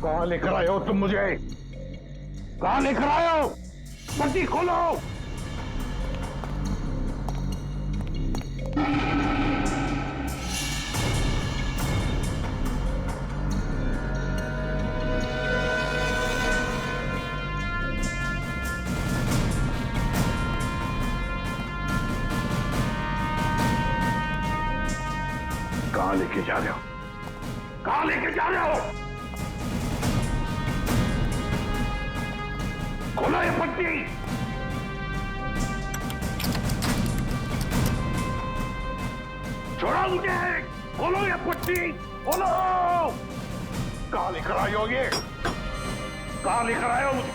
कहां लेकर आए हो तुम मुझे? कहां लेकर आए हो? पट्टी खोलो। कहां लेके जा रहे हो? कहां लेके जा रहे हो? खोलो ये पट्टी। छोड़ो मुझे। खोलो ये पट्टी। खोलो। कहां लेकर आए हो ये? कहां लेकर आए हो मुझे?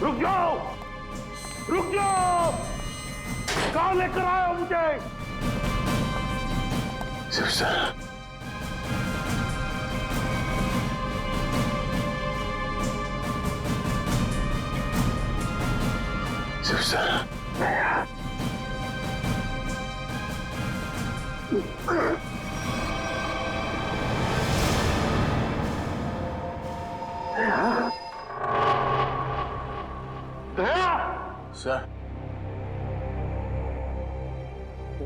रुक जाओ। रुक जाओ। कहां लेकर आए हो मुझे? Shiv sir, Shiv sir, sir,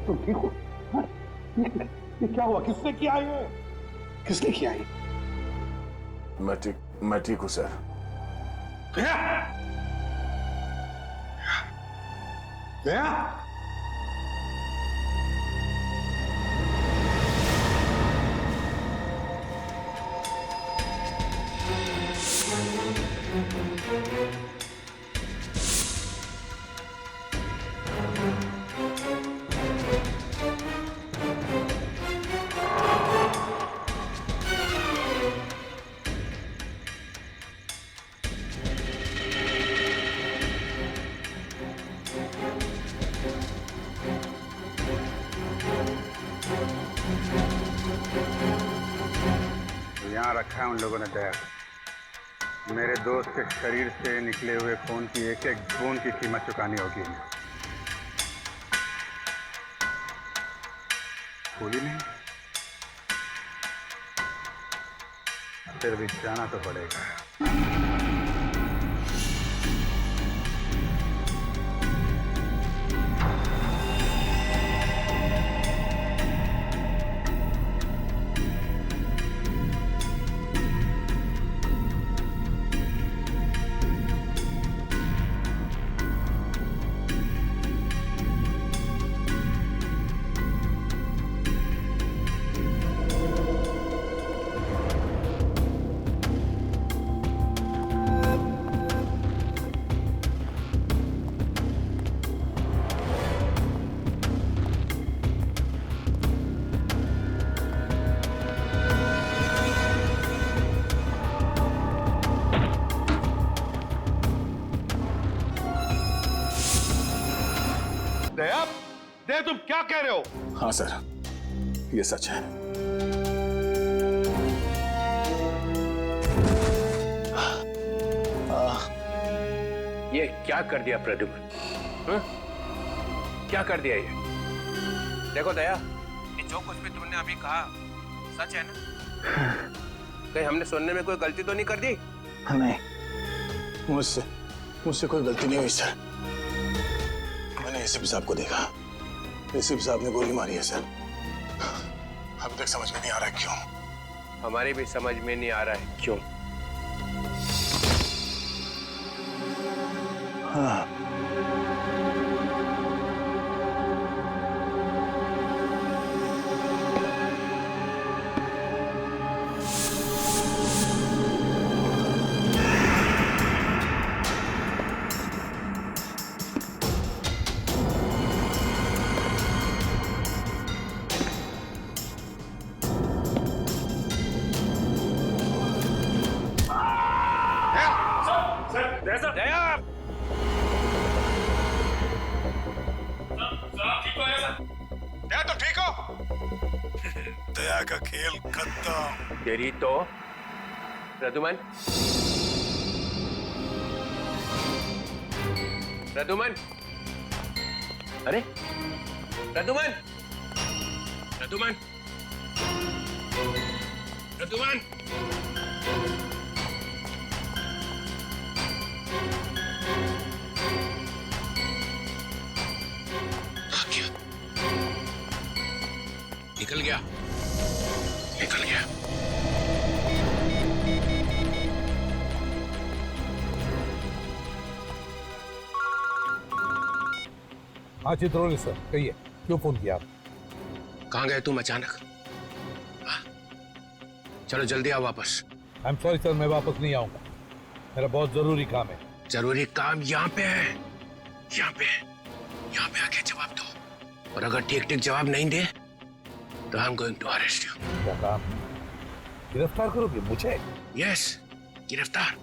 तुम ठीक हो? ये क्या हुआ? किसने किया ये? किसने किया ये? मैं ठीक हूं सर। दया? दया? यहाँ रखा है उन लोगों ने दया। मेरे दोस्त के शरीर से निकले हुए खून की एक एक बूंद की कीमत चुकानी होगी इन्हें। भूली नहीं, फिर भी जाना तो पड़ेगा। दया, दया तुम क्या कह रहे हो? हाँ सर, ये सच है। ये क्या कर दिया प्रद्युम्न? क्या कर दिया ये? देखो दया, ये जो कुछ भी तुमने अभी कहा सच है ना? कहीं हमने सुनने में कोई गलती तो नहीं कर दी? नहीं, मुझसे कोई गलती नहीं हुई सर। मैंने एसीपी साहब को देखा। एसीपी साहब ने गोली मारी है सर। अभी तक समझ में नहीं आ रहा है क्यों। हमारे भी समझ में नहीं आ रहा है क्यों। हाँ, दया, दया तुम ठीक हो? दया का खेल खत्म। तेरी तो प्रद्युम्न, प्रद्युम्न, अरे प्रद्युमन, प्रद्युमन, प्रद्युमन। क्या? निकल गया, निकल गया। हाँ चित्रोले सर, कहिए क्यों फोन किया आप? कहाँ गए तुम अचानक? हाँ? चलो जल्दी आओ वापस। आई एम सॉरी सर, मैं वापस नहीं आऊंगा, मेरा बहुत जरूरी काम है। जरूरी काम यहाँ पे है, यहाँ पे, यहाँ पे आके जवाब दो, और अगर ठीक ठीक जवाब नहीं दे तो I am going to arrest you. क्या काम? गिरफ्तार करोगे मुझे? यस, गिरफ्तार।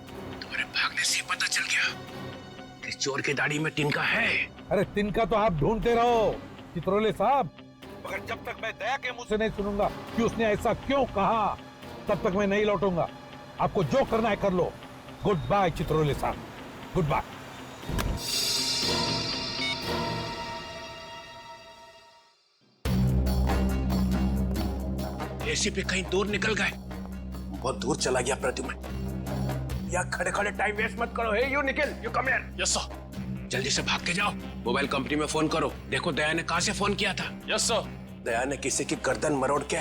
तुम्हारे भागने से पता चल गया कि चोर की दाढ़ी में तिनका है। अरे तिनका तो आप ढूंढते रहो चित्रोले साहब, मगर जब तक मैं दया के मुंह से नहीं सुनूंगा कि उसने ऐसा क्यों कहा, तब तक मैं नहीं लौटूंगा। आपको जो करना है कर लो। गुड बाय चित्रोले साहब, गुड बाय। एसीपी कहीं दूर निकल गए, बहुत दूर चला गया प्रद्युमन। या खड़े खड़े टाइम वेस्ट मत करो। Hey you Nikhil, you come here. Yes sir. जल्दी से भाग के जाओ, मोबाइल कंपनी में फोन करो, देखो दया ने कहां से फोन किया था। Yes sir. दया ने किसी की गर्दन मरोड़ के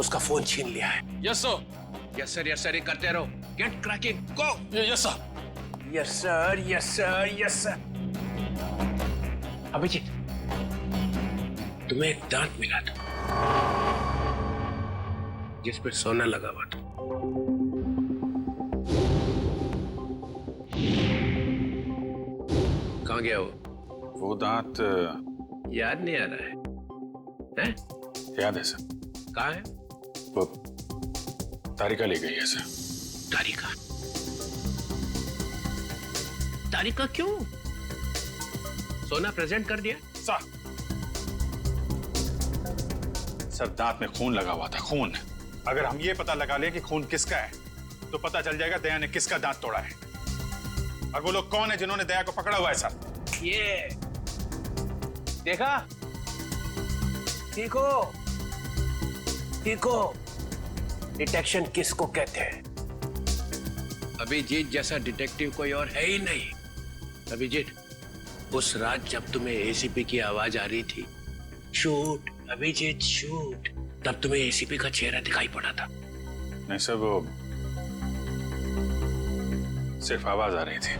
उसका फोन छीन लिया है। Yes sir. Yes sir, yes sir, ये करते रहो। Get cracking, go. Yes sir, yes sir, yes sir, yes sir. Abhijit, तुम्हें एक दांत मिला था जिस पे सोना लगा हुआ था। कहाँ गया वो दांत याद नहीं आ रहा है? याद है सर। कहाँ है? वो तारिका ले गई है सर। तारिका? तारिका क्यों? सोना प्रेजेंट कर दिया? सर दांत में खून लगा हुआ था, खून। अगर हम ये पता लगा ले कि खून किसका है तो पता चल जाएगा दया ने किसका दांत तोड़ा है, और वो लोग कौन है जिन्होंने दया को पकड़ा हुआ है सर। ये देखा? देखो, देखो, डिटेक्शन किसको कहते हैं? अभिजीत जैसा डिटेक्टिव कोई और है ही नहीं। अभिजीत, उस रात जब तुम्हें एसीपी की आवाज आ रही थी, शूट अभिजीत शूट, तब तुम्हें एसीपी का चेहरा दिखाई पड़ा था। नहीं सर, वो सिर्फ आवाज आ रही थी।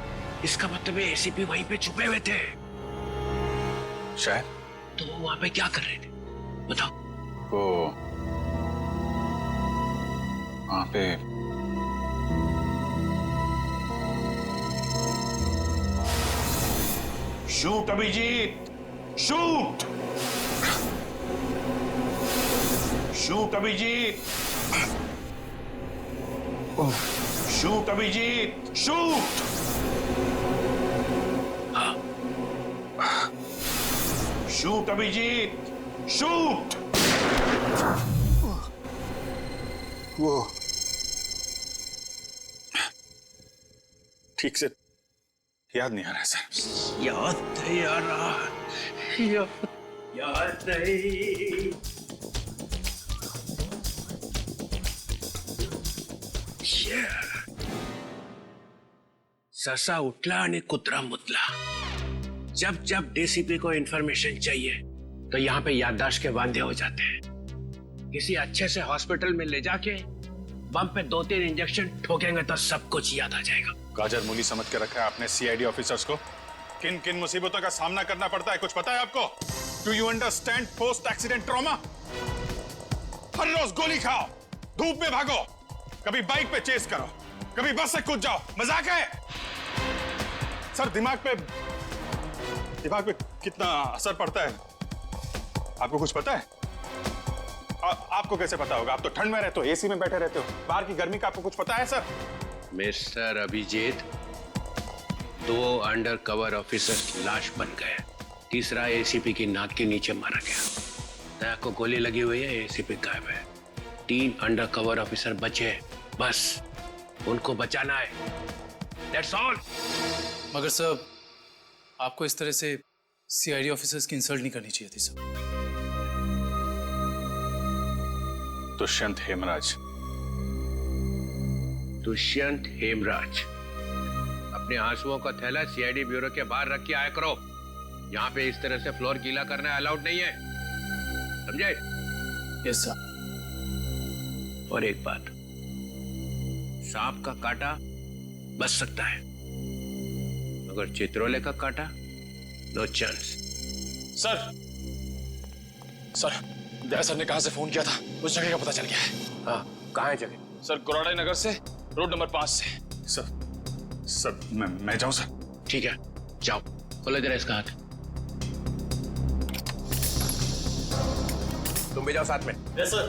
इसका मतलब है एसीपी वहीं पे छुपे हुए थे। शायद। तो वो वहां पे क्या कर रहे थे बताओ? वो वहां पे shoot Abhijeet, shoot, shoot Abhijeet, shoot Abhijeet, shoot. Shoot Abhijeet, shoot. वो ठीक से याद नहीं आ रहा है सर। याद नहीं आ रहा, याद नहीं। ससा उठला आणि कुत्रा मुतला। जब जब डीसीपी को इंफॉर्मेशन चाहिए तो यहाँ पे याददाश्त के वांदे हो जाते हैं। किसी अच्छे से हॉस्पिटल में ले जाके बम पे 2-3 इंजेक्शन ठोकेंगे तो सब कुछ याद आ जाएगा। गाजर मूली समझ के रखा है आपने सीआईडी ऑफिसर्स को। किन किन मुसीबतों का सामना करना पड़ता है कुछ पता है आपको? Do you understand post accident trauma? हर रोज गोली खाओ, धूप में भागो, कभी बाइक पे चेस करो, कभी बस से कूद जाओ। मजाक है सर। दिमाग पे कितना असर पड़ता है आपको कुछ पता है? आपको कैसे पता होगा? आप तो ठंड में रहते हो, एसी में बैठे रहते हो, बाहर की गर्मी का आपको कुछ पता है sir? Mister Abhijeet, 2 undercover officer लाश बन गए, तीसरा एसीपी की नाक के नीचे मारा गया। दया को गोली लगी हुई है, एसीपी गायब है। 3 अंडर कवर ऑफिसर बचे, बस उनको बचाना है। That's all. मगर सर, आपको इस तरह से सीआईडी ऑफिसर्स की इंसल्ट नहीं करनी चाहिए थी सर। दुष्यंत हेमराज। दुष्यंत हेमराज, अपने आंसुओं का थैला सीआईडी ब्यूरो के बाहर रख के आया करो। यहाँ पे इस तरह से फ्लोर गीला करना अलाउड नहीं है, समझे? Yes sir. और एक बात, सांप का काटा बच सकता है, मगर चित्रोले का काटा नो चांस। सर दया सर ने कहां से फोन किया था, उस जगह का पता चल गया है। हाँ, कहाँ है जगह? सर गोराड़े नगर से रोड नंबर 5 से। सर मैं जाऊं सर? ठीक है, जाओ, खोलो जरा इसका हाथ। तुम भी जाओ साथ में। Yes sir.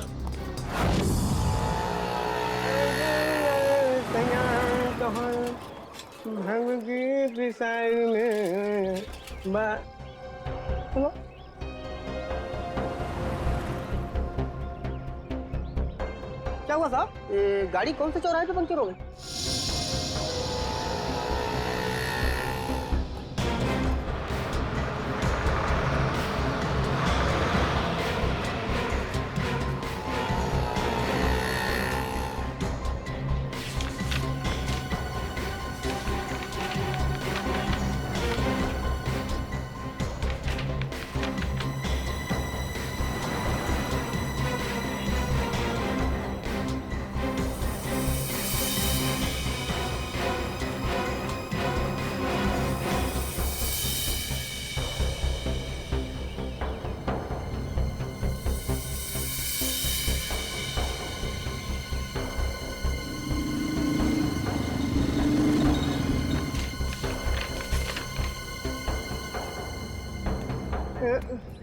क्या हुआ साहब? गाड़ी कौन से चौराहे पे पंक्चर हो गई?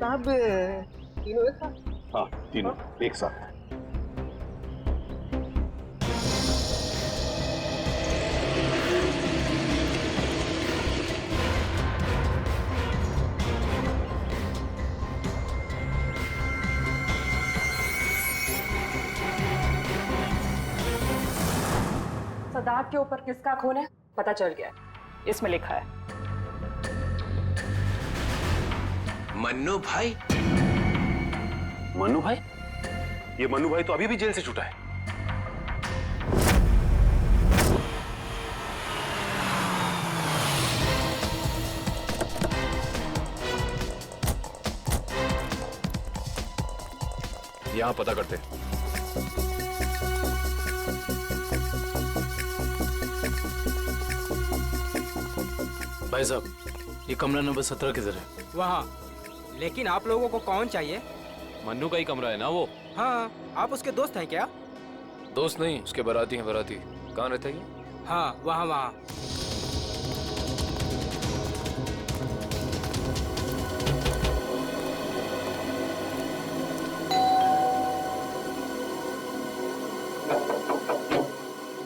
साहब तीनों एक साथ? हाँ, तीनों एक साथ। सदाब के ऊपर किसका खून है पता चल गया, इसमें लिखा है मन्नू भाई। मन्नू भाई? ये मन्नू भाई तो अभी भी जेल से छूटा है। यहां पता करते हैं। भाई साहब, ये कमरा नंबर 17 किधर है? वहाँ। लेकिन आप लोगों को कौन चाहिए? मन्नू का ही कमरा है ना वो? हाँ, आप उसके दोस्त हैं क्या? दोस्त नहीं, उसके बाराती हैं। बाराती कहाँ रहता है ये? हाँ, वहाँ वहाँ।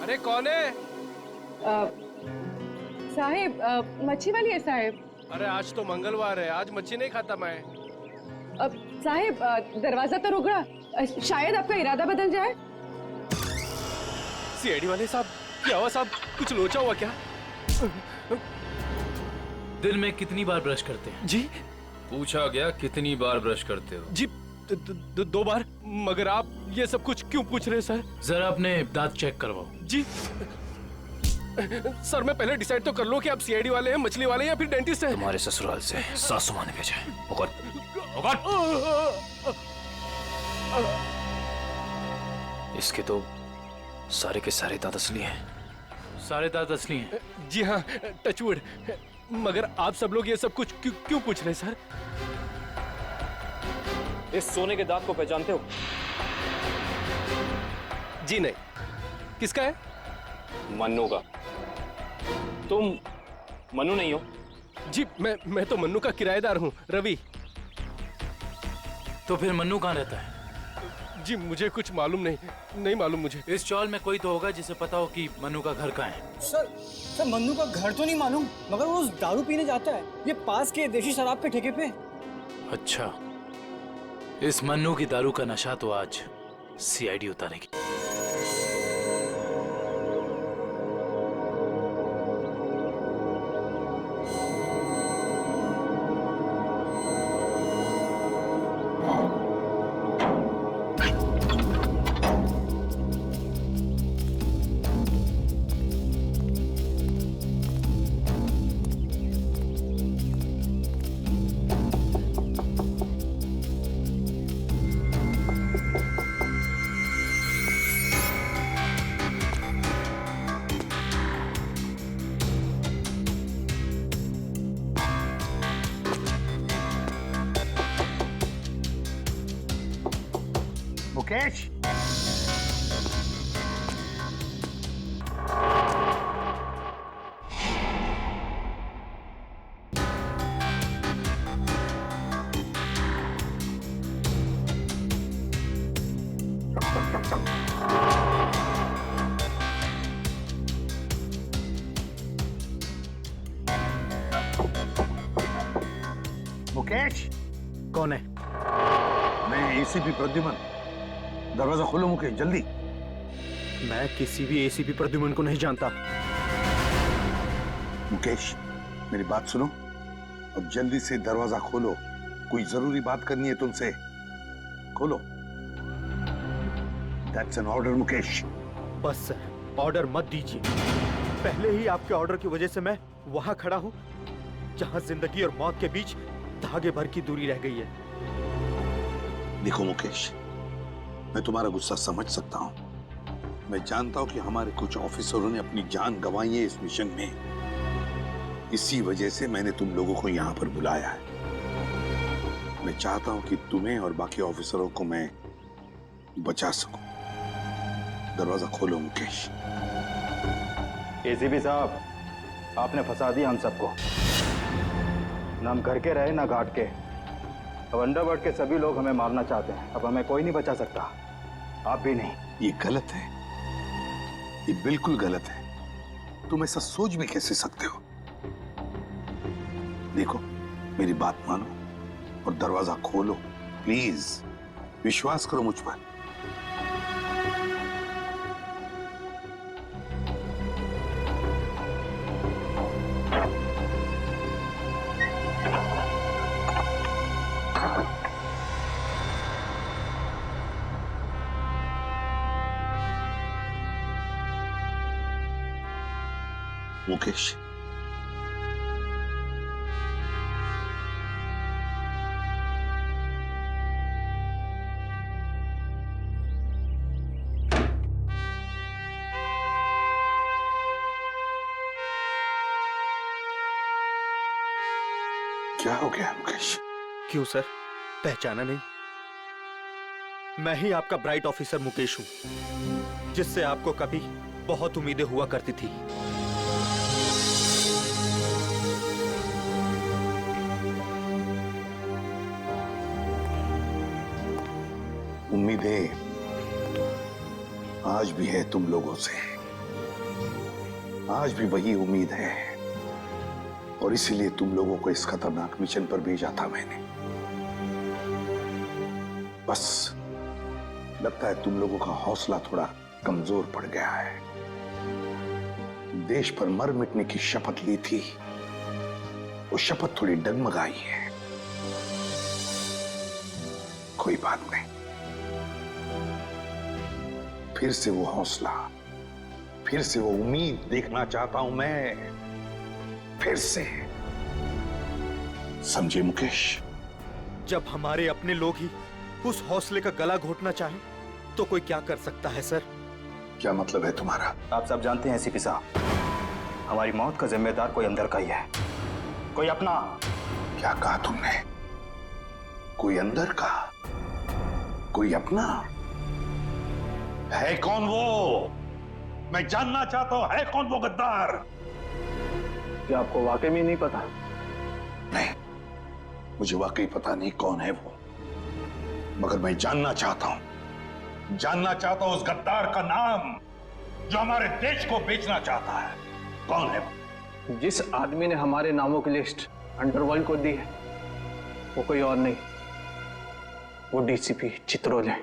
अरे कौन है? साहिब, मच्छी वाली है साहिब। अरे आज तो मंगलवार है, आज मच्छी नहीं खाता मैं। साहिब, दरवाजा तो रुक रहा, शायद आपका इरादा बदल जाए। सीआईडी वाले साहब, क्या हुआ साहब? कुछ लोचा हुआ क्या? दिन में कितनी बार ब्रश करते हैं? जी पूछा गया कितनी बार ब्रश करते हो? जी 2 बार। मगर आप ये सब कुछ क्यों पूछ रहे हैं सर? जरा अपने दांत चेक करवाओ। जी सर, मैं पहले डिसाइड तो कर लो कि आप सीआईडी वाले हैं, मछली वाले हैं या फिर डेंटिस्ट हैं। तुम्हारे ससुराल से सासू माँ ने भेजा है। इसके तो सारे के सारे दांत असली हैं। सारे दांत असली हैं? जी हाँ, टचवुड। मगर आप सब लोग ये सब कुछ क्यों पूछ रहे हैं सर? इस सोने के दांत को पहचानते हो? जी नहीं। किसका है? मन्नू का। तुम मन्नू नहीं हो? जी मैं तो मन्नू का किराएदार हूँ, रवि। तो फिर मन्नू कहाँ रहता है? जी मुझे कुछ मालूम नहीं मालूम मुझे। इस चौल में कोई तो होगा जिसे पता हो कि मन्नू का घर कहाँ है। सर मन्नू का घर तो नहीं मालूम, मगर वो दारू पीने जाता है, ये पास के देशी शराब के ठेके पे। अच्छा, इस मन्नू की दारू का नशा तो आज सीआईडी उतारेगी। मुकेश, मुकेश। कौन है? मैं एसीपी प्रद्युमन। दरवाजा खोलो मुकेश, जल्दी। मैं किसी भी एसीपी प्रद्युमन को नहीं जानता। मुकेश, मेरी बात सुनो और जल्दी से दरवाजा खोलो। कोई जरूरी बात करनी है तुमसे। खोलो। That's an order, Mukesh. बस सर, ऑर्डर मत दीजिए। पहले ही आपके ऑर्डर की वजह से मैं वहां खड़ा हूं जहां जिंदगी और मौत के बीच धागे भर की दूरी रह गई है। देखो मुकेश, मैं तुम्हारा गुस्सा समझ सकता हूं। मैं जानता हूं कि हमारे कुछ ऑफिसरों ने अपनी जान गंवाई है इस मिशन में। इसी वजह से मैंने तुम लोगों को यहां पर बुलाया है। मैं चाहता हूं कि तुम्हें और बाकी ऑफिसरों को मैं बचा सकूं। दरवाजा खोलो मुकेश। एसीपी साहब, आपने फंसा दिया हम सबको। ना हम घर के रहे ना घाट के। अब अंडरवर्ल्ड के सभी लोग हमें मारना चाहते हैं। अब हमें कोई नहीं बचा सकता, आप भी नहीं। ये गलत है, ये बिल्कुल गलत है। तुम ऐसा सोच भी कैसे सकते हो? देखो, मेरी बात मानो और दरवाजा खोलो प्लीज। विश्वास करो मुझ पर। मुकेश, क्या हो गया मुकेश? क्यों सर, पहचाना नहीं? मैं ही आपका ब्राइट ऑफिसर मुकेश हूं, जिससे आपको कभी बहुत उम्मीदें हुआ करती थी। उम्मीदें आज भी है तुम लोगों से। आज भी वही उम्मीद है और इसीलिए तुम लोगों को इस खतरनाक मिशन पर भेजा था मैंने। बस लगता है तुम लोगों का हौसला थोड़ा कमजोर पड़ गया है। देश पर मर मिटने की शपथ ली थी, वो शपथ थोड़ी डगमगाई है। कोई बात नहीं, फिर से वो हौसला, फिर से वो उम्मीद देखना चाहता हूं मैं। फिर से, समझे मुकेश? जब हमारे अपने लोग ही उस हौसले का गला घोटना चाहें, तो कोई क्या कर सकता है सर? क्या मतलब है तुम्हारा? आप सब जानते हैं एसीपी साहब, हमारी मौत का जिम्मेदार कोई अंदर का ही है, कोई अपना। क्या कहा तुमने? कोई अंदर का, कोई अपना? है कौन वो? मैं जानना चाहता हूं, है कौन वो गद्दार? क्या आपको वाकई में नहीं पता? नहीं, मुझे वाकई पता नहीं कौन है वो, मगर मैं जानना चाहता हूं उस गद्दार का नाम जो हमारे देश को बेचना चाहता है। कौन है वो? जिस आदमी ने हमारे नामों की लिस्ट अंडरवर्ल्ड को दी है, वो कोई और नहीं, वो डीसीपी चित्रोल है।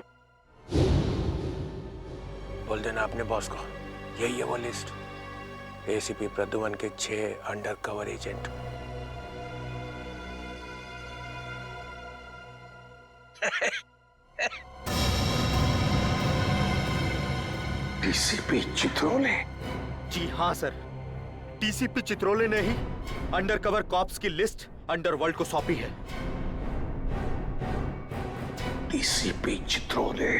बोल देना अपने बॉस को, यही है वो लिस्ट। एसीपी प्रद्युमन के 6 अंडरकवर एजेंट। डीसीपी चित्रोले? जी हाँ सर, डीसीपी चित्रोले ने ही अंडरकवर कॉप्स की लिस्ट अंडरवर्ल्ड को सौंपी है। डीसीपी चित्रोले?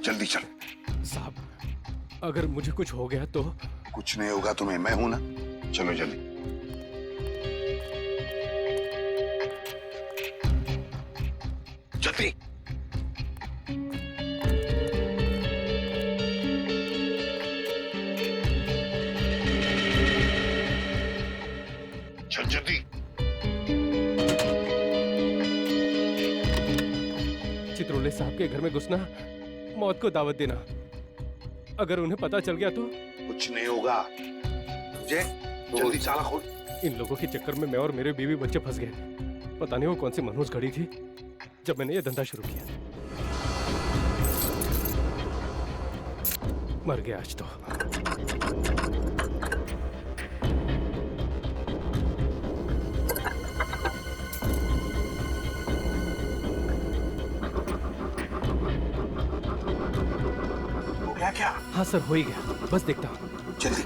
जल्दी चल। साहब, अगर मुझे कुछ हो गया तो? कुछ नहीं होगा तुम्हें, मैं हूं ना। चलो जल्दी। जल्दी। चल जल्दी। चित्रोले साहब के घर में घुसना, मौत को दावत देना। अगर उन्हें पता चल गया तो? कुछ नहीं होगा। तुझे जल्दी ताला खोल। इन लोगों के चक्कर में मैं और मेरे बीवी बच्चे फंस गए। पता नहीं वो कौन सी मनहूस घड़ी थी जब मैंने ये धंधा शुरू किया। मर गया आज तो। हो गया क्या? हाँ सर, हो ही गया। बस देखता हूँ। जल्दी।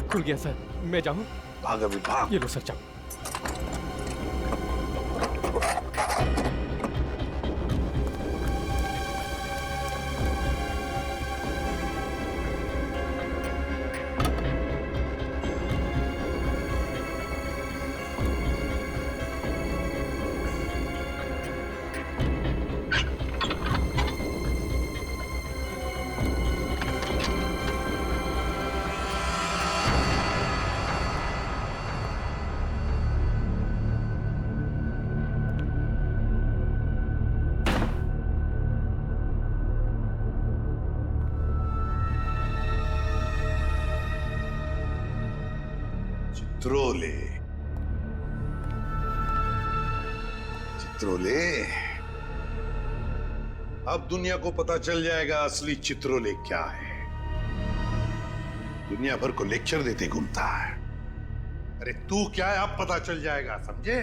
खुल गया सर, मैं जाऊँ? भाग अभी, भाग। ये लो सर, जाओ। चित्रोले, चित्रोले, अब दुनिया को पता चल जाएगा असली चित्रोले क्या है। दुनिया भर को लेक्चर देते घूमता है। अरे तू क्या है, अब पता चल जाएगा, समझे?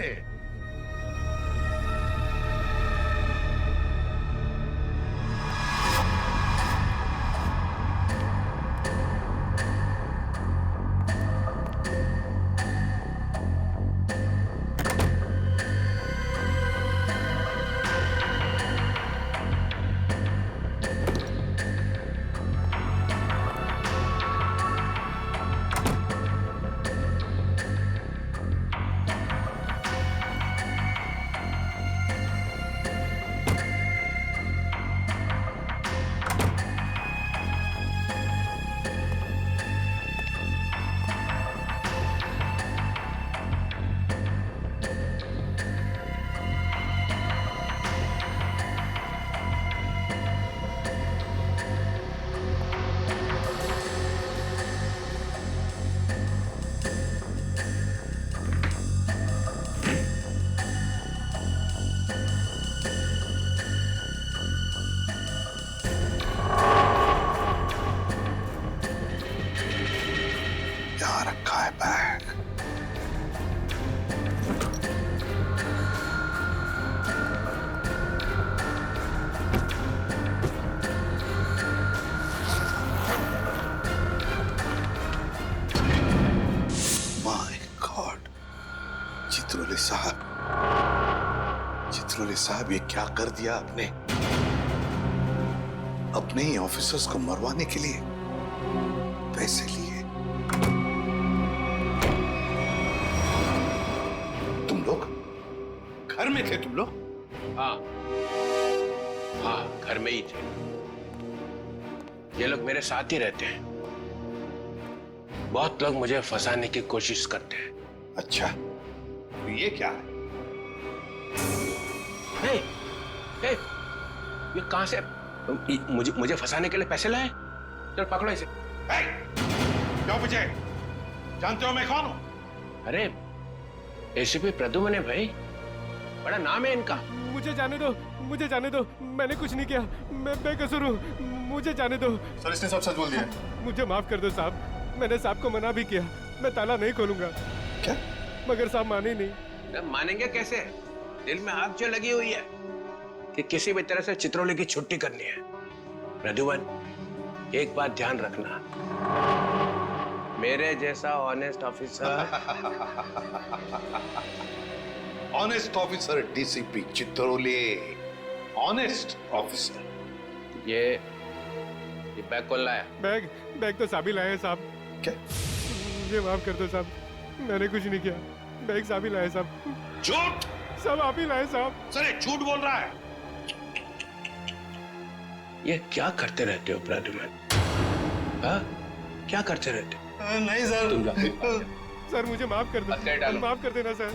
चित्रोले साहब, चित्रोले साहब, ये क्या कर दिया आपने? अपने ही ऑफिसर्स को मरवाने के लिए पैसे लिए। तुम लोग घर में थे? तुम लोग? हाँ हाँ, घर में ही थे। ये लोग मेरे साथ ही रहते हैं। बहुत लोग मुझे फंसाने की कोशिश करते हैं। अच्छा, तो ये क्या है? हे, हे, ये कहां से? मुझे फंसाने के लिए पैसे लाए? चल पकड़ो इसे। क्यों मुझे? जानते हो मैं कौन हूं? अरे एसीपी प्रद्युम्न है भाई, बड़ा नाम है इनका। मुझे जाने दो, मुझे जाने दो, मैंने कुछ नहीं किया, मैं बेकसूर हूँ, मुझे जाने दो। सर, इसने सब सच बोल दिया। मुझे माफ कर दो साहब, मैंने साहब को मना भी किया, मैं ताला नहीं खोलूंगा। क्या? मगर साहब माने नहीं। मानेंगे कैसे? दिल में आग जो लगी हुई है कि किसी भी तरह से चित्रोले की छुट्टी करनी है। प्रद्युम्न, एक बात ध्यान रखना, मेरे जैसा honest officer honest officer DCP Chitrole, honest officer. ये बैग कौन लाया? बैग तो साहब ही लाए हैं साहब। क्या? मुझे माफ कर दो साहब, मैंने कुछ नहीं किया। बैग साहब ही लाए साहब। झूठ! सब आप ही लाए साहब। सर ये झूठ बोल रहा है। ये क्या करते रहते हो प्रद्युमन? हाँ, क्या करते रहते हो? नहीं सर। तुम जाओ। सर मुझे माफ कर दो, माफ कर देना सर।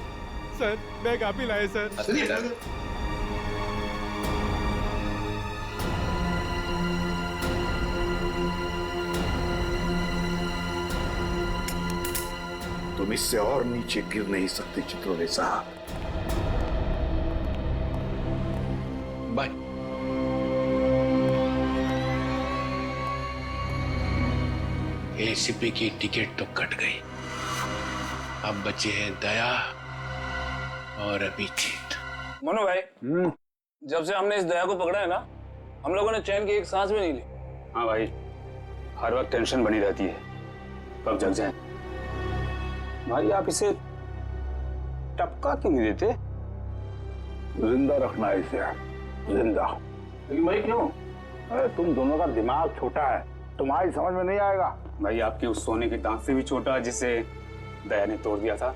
सर बैग आप ही लाए सर। तुम इससे और नीचे गिर नहीं सकते चित्रोले साहब। बाय। एसीपी की टिकट तो कट गई, अब बचे हैं दया और अभिजीत। मनु भाई, जब से हमने इस दया को पकड़ा है ना, हम लोगों ने चैन की एक सांस भी नहीं ली। हाँ भाई, हर वक्त टेंशन बनी रहती है, कब जग जाए। भाई आप इसे टपका क्यों नहीं देते? जिंदा रखना है इसे, जिंदा। लेकिन भाई क्यों? अरे तुम दोनों का दिमाग छोटा है, तुम्हारी समझ में नहीं आएगा। भाई आपके उस सोने के दांत से भी छोटा जिसे दया ने तोड़ दिया था।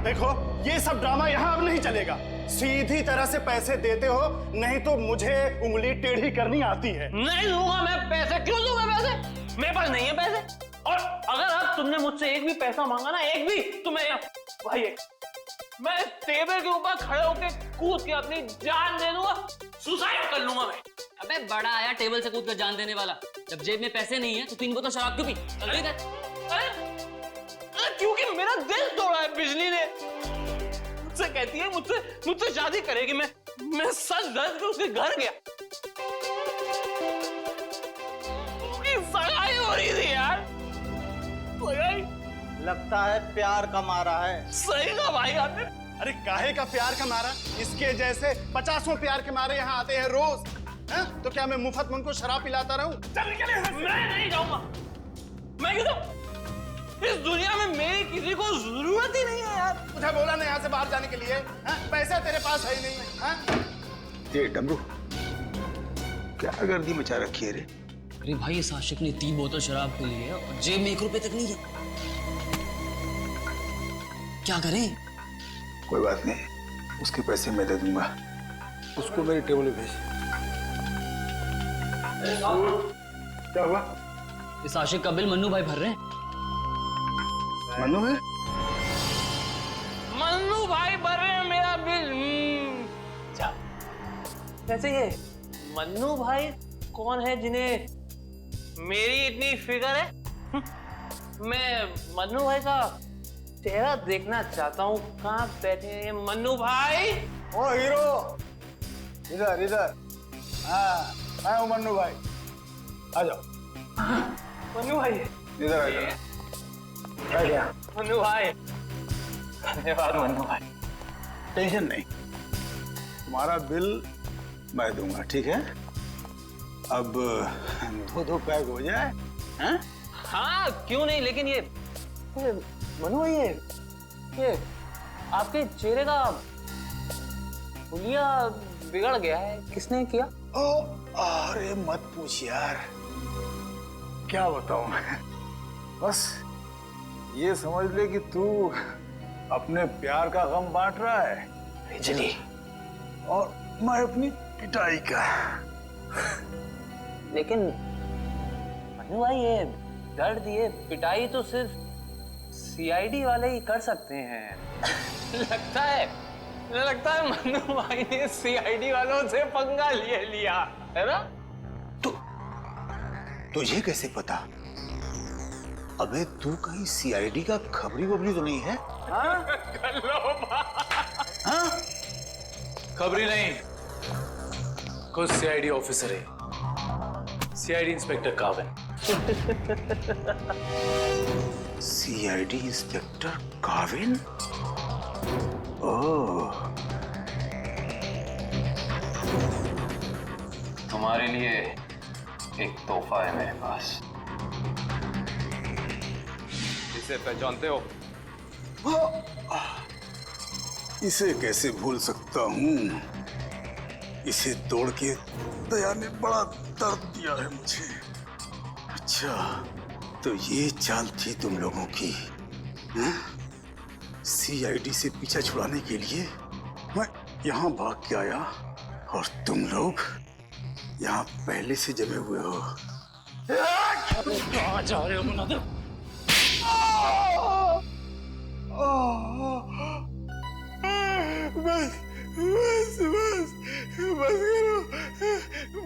देखो ये सब ड्रामा यहाँ अब नहीं चलेगा। सीधी तरह से पैसे देते हो, नहीं तो मुझे उंगली टेढ़ी करनी आती है। नहीं दूंगा मैं पैसे। क्यों दूंगा पैसे? मेरे पास नहीं है पैसे। और अगर अब तुमने मुझसे एक भी पैसा मांगा ना, एक भी, तो मैं टेबल के ऊपर खड़े होकर कूद के अपनी जान दे दूंगा, सुसाइड कर लूंगा मैं। अबे बड़ा आया टेबल से कूद कर जान देने वाला। जब जेब में पैसे नहीं है तो 3 बोतल शराब क्यों पी? जल्दी कर। क्योंकि मेरा दिल तोड़ा है बिजली ने। मुझसे कहती है मुझसे शादी करेगी। मैं सच दर्द के उसके घर गया, उसकी सगाई हो रही थी यार। लगता है प्यार का मारा है। सही कहा भाई आपने। अरे काहे का प्यार का मारा? इसके जैसे 50 प्यार के मारे यहाँ आते हैं रोज। तो क्या मैं मुफ्त में उनको शराब पिलाता रहूं? मैं नहीं जाऊंगा। मैं क्यों? इस दुनिया में मेरी किसी को जरूरत ही नहीं है यार। तुझे बोला ना यहाँ से बाहर जाने के लिए? पैसा तेरे पास है ही नहीं। ये डमरू क्या गर्दी मचा रखी है रे? अरे भाई इस आशिक ने 3 बोतल शराब पी ली है और जेब में 1 रुपए तक नहीं है। क्या करें? कोई बात नहीं, उसके पैसे मैं दे दूंगा। उसको मेरे टेबल पे भेज। क्या हुआ? इस आशिक का बिल मन्नू भाई भर रहे हैं। मन्नू है? मन्नू भाई भर रहे हैं मेरा बिल। वैसे ये मन्नू भाई कौन है जिन्हें मेरी इतनी फिक्र है? मैं मन्नू भाई का चेहरा देखना चाहता हूँ। कहाँ बैठे हैं मन्नू भाई? ओ हीरो, इधर। हाँ, मैं हूँ मन्नू भाई। आ जाओ। मन्नू भाई इधर आ जाओ। मन्नू भाई, धन्यवाद मन्नू भाई। टेंशन नहीं, तुम्हारा बिल मैं दूंगा, ठीक है? अब 2 पैक हो जाए। हैं? हाँ क्यों नहीं, लेकिन ये मनु भाई ये आपके चेहरे का हुलिया बिगड़ गया है। किसने किया? अरे मत पूछ यार, क्या बताऊं मैं। बस ये समझ ले कि तू अपने प्यार का गम बांट रहा है बिजली, और मैं अपनी पिटाई का। लेकिन मनु भाई ये दर्द, ये पिटाई तो सिर्फ सीआईडी वाले ही कर सकते हैं। लगता है मन्नू भाई ने सीआईडी वालों से पंगा लिया है ना? तुझे कैसे पता? अबे तू कहीं सीआईडी का खबरी वबरी तो नहीं है? हाँ? खबरी नहीं, कुछ सीआईडी ऑफिसर है। CID inspector Kavin. CID inspector Kavin? Oh, तुम्हारे लिए एक तोहफा है मेरे पास। इसे पहचानते हो? इसे कैसे भूल सकता हूँ? इसे तोड़ के दया ने बड़ा दर्द दिया है मुझे। अच्छा, तो ये चाल थी तुम लोगों की? सीआईडी से पीछा छुड़ाने के लिए मैं यहाँ भाग के आया और तुम लोग यहाँ पहले से जमे हुए हो। कहाँ जा रहे हो मुनादिर? बस करो।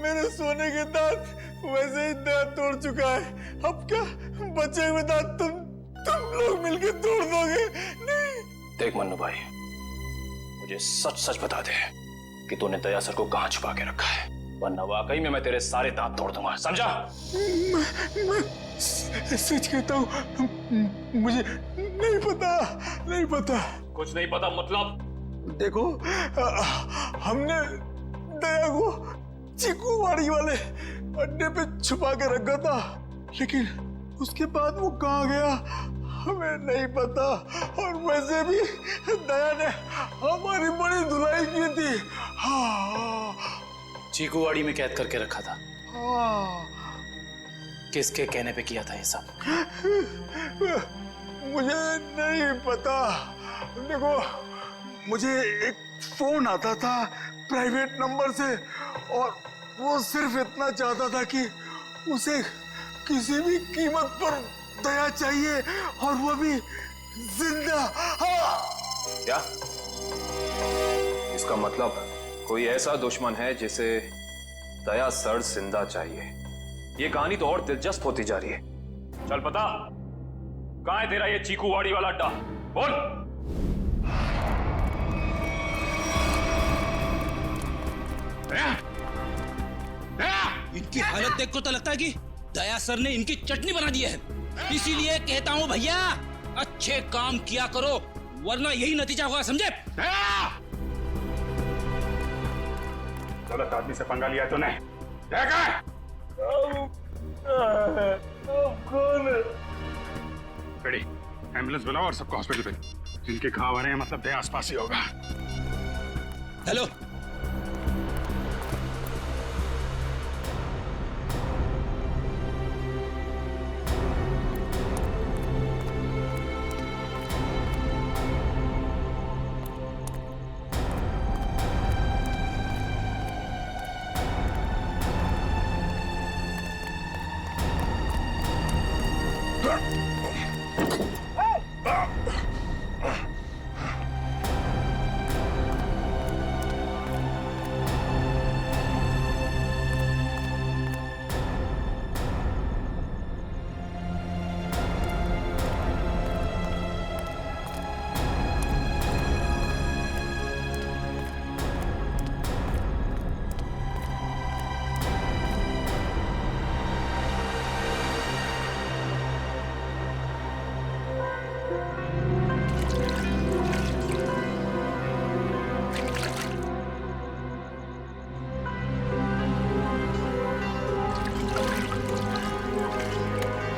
मेरे सोने के दांत वैसे ही दांत तोड़ चुका है। अब क्या बचे हुए दांत तुम लोग मिलकर तोड़ दोगे? नहीं। देख मन्नू भाई, मुझे सच बता दे कि तूने दया सर को कहाँ छुपा के रखा है, वरना वाकई में मैं तेरे सारे दांत तोड़ दूंगा, समझा? मैं सच कहता हूँ, मुझे नहीं पता। कुछ नहीं पता मतलब? देखो, हमने दया को चीकूवाड़ी वाले अड्डे पे छुपा के रखा था, लेकिन उसके बाद वो कहाँ गया हमें नहीं पता। और वैसे भी दया ने हमारी बड़ी धुलाई की थी। हाँ, चीकूवाड़ी में कैद करके रखा था। हाँ। किसके कहने पे किया था ये सब? मुझे नहीं पता। देखो, मुझे एक फोन आता था प्राइवेट नंबर से और वो सिर्फ इतना चाहता था कि उसे किसी भी कीमत पर दया चाहिए और वो भी जिंदा। क्या इसका मतलब कोई ऐसा दुश्मन है जिसे दया सर जिंदा चाहिए? ये कहानी तो और दिलचस्प होती जा रही है। चल पता कहां है तेरा ये चीकूवाड़ी वाला अड्डा? बोल। इनकी हालत देख को तो लगता है कि दया सर ने इनकी चटनी बना दी है। इसीलिए कहता हूं भैया, अच्छे काम किया करो वरना यही नतीजा होगा, समझे? गलत आदमी से पंगा लिया तूने। कौन है? रेडी, एम्बुलेंस बुलाओ और सबको हॉस्पिटल पे। जिनके घाव आ रहे हैं मतलब दया आसपास ही होगा। Hello,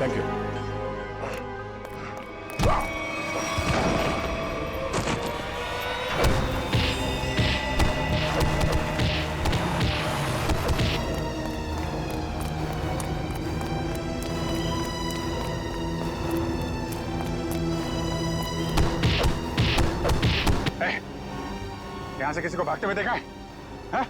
thank you. यहां से किसी को भागते हुए देखा है? हाँ?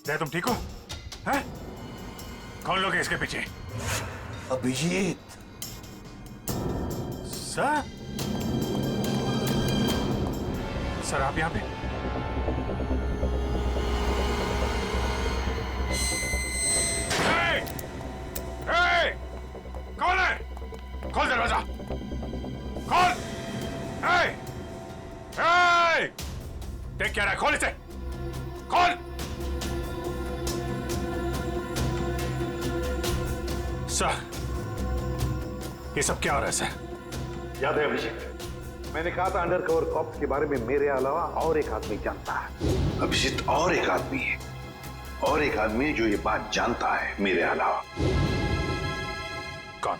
दया, तुम ठीक हो? हैं? कौन लोग हैं इसके पीछे? अभिजीत। सर? सर आप यहाँ पे? कौन है? खोल दरवाजा। खोल। देख क्या रहा है? खोल इसे। खोल। सर, ये सब क्या हो रहा है सर? याद है अभिजीत, मैंने कहा था अंडरकवर कॉप्स के बारे में मेरे अलावा और एक आदमी जानता है। अभिजीत, और एक आदमी है, और एक आदमी जो ये बात जानता है मेरे अलावा। कौन?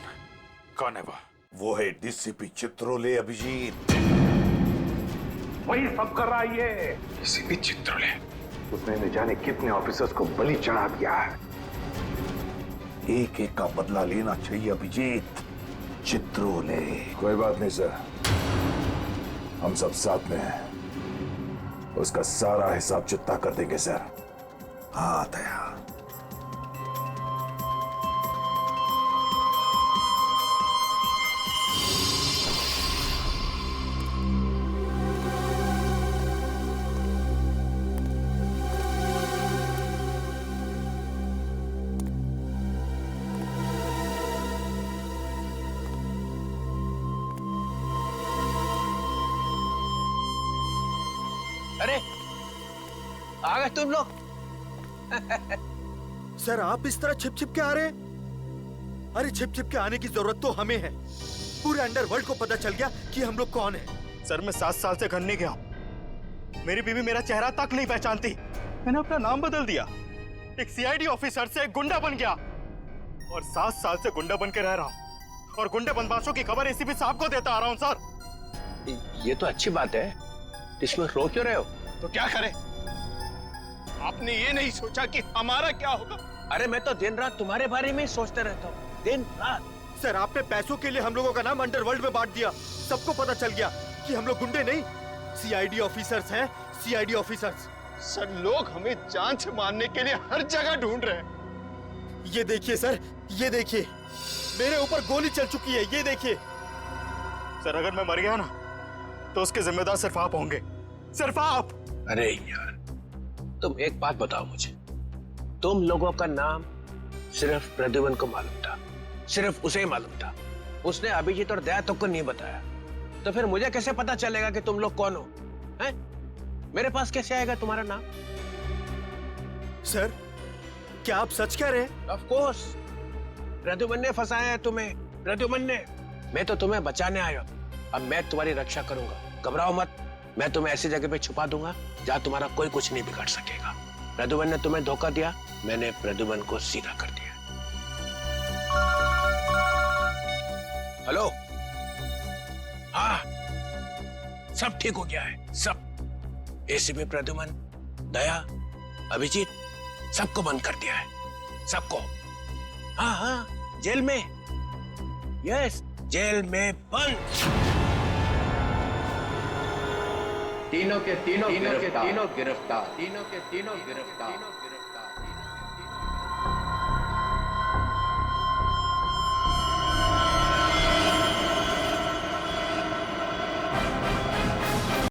कौन है वो? वो है डीसीपी चित्रोले। अभिजीत वही सब कर रहा है ये। डीसीपी चित्रोले? उसने न जाने कितने ऑफिसर्स को बलि चढ़ा दिया है। एक एक का बदला लेना चाहिए अभिजीत। चित्रोले। कोई बात नहीं सर, हम सब साथ में हैं। उसका सारा हिसाब चुकता कर देंगे सर। हाँ दया, अरे आ गए तुम लोग। सर आप इस तरह छिप छिप के आ रहे हैं? अरे छिप छिप के आने की जरूरत तो हमें है। पूरे अंडरवर्ल्ड को पता चल गया कि हम लोग कौन है। सर मैं 7 साल से घर नहीं गया हूं। मेरी बीवी मेरा चेहरा तक नहीं पहचानती। मैंने अपना नाम बदल दिया, एक सीआईडी ऑफिसर से गुंडा बन गया और 7 साल से गुंडा बन के रह रहा हूं और गुंडे बदमाशों की खबर एसीपी साहब को देता आ रहा हूं। सर ये तो अच्छी बात है, इसमें रो क्यों रहे हो? तो क्या करें? आपने ये नहीं सोचा कि हमारा क्या होगा? अरे मैं तो दिन रात तुम्हारे बारे में ही सोचते रहता हूँ, दिन रात। सर आपने पैसों के लिए हम लोगों का नाम अंडरवर्ल्ड में बांट दिया। सबको पता चल गया कि हम लोग गुंडे नहीं, सीआईडी ऑफिसर्स हैं, सीआईडी ऑफिसर्स। सर लोग हमें जान से मारने के लिए हर जगह ढूंढ रहे हैं। ये देखिए सर, ये देखिए मेरे ऊपर गोली चल चुकी है, ये देखिए। सर अगर मैं मर गया ना तो उसके जिम्मेदार सिर्फ आप होंगे, सिर्फ आप। अरे यार तुम एक बात बताओ मुझे, तुम लोगों का नाम सिर्फ प्रद्युमन को मालूम था, सिर्फ उसे ही मालूम था। उसने अभिजीत और दया तक को नहीं बताया, तो फिर मुझे कैसे पता चलेगा कि तुम लोग कौन हो? हैं? मेरे पास कैसे आएगा तुम्हारा नाम? सर क्या आप सच कह रहे हैं? ऑफ कोर्स, प्रद्युमन ने फंसाया है तुम्हें, प्रद्युमन ने। मैं तो तुम्हें बचाने आया, अब मैं तुम्हारी रक्षा करूंगा। घबराओ मत, मैं तुम्हें ऐसी जगह पे छुपा दूंगा जहां तुम्हारा कोई कुछ नहीं बिगाड़ सकेगा। प्रद्युमन ने तुम्हें धोखा दिया, मैंने प्रद्युमन को सीधा कर दिया। हेलो, हाँ सब ठीक हो गया है, सब। एसीपी प्रद्युमन, दया, अभिजीत सबको बंद कर दिया है, सबको। हाँ हाँ जेल में, यस जेल में बंद। तीनों के तीनों गिरफ्तार। गिरफ्तार।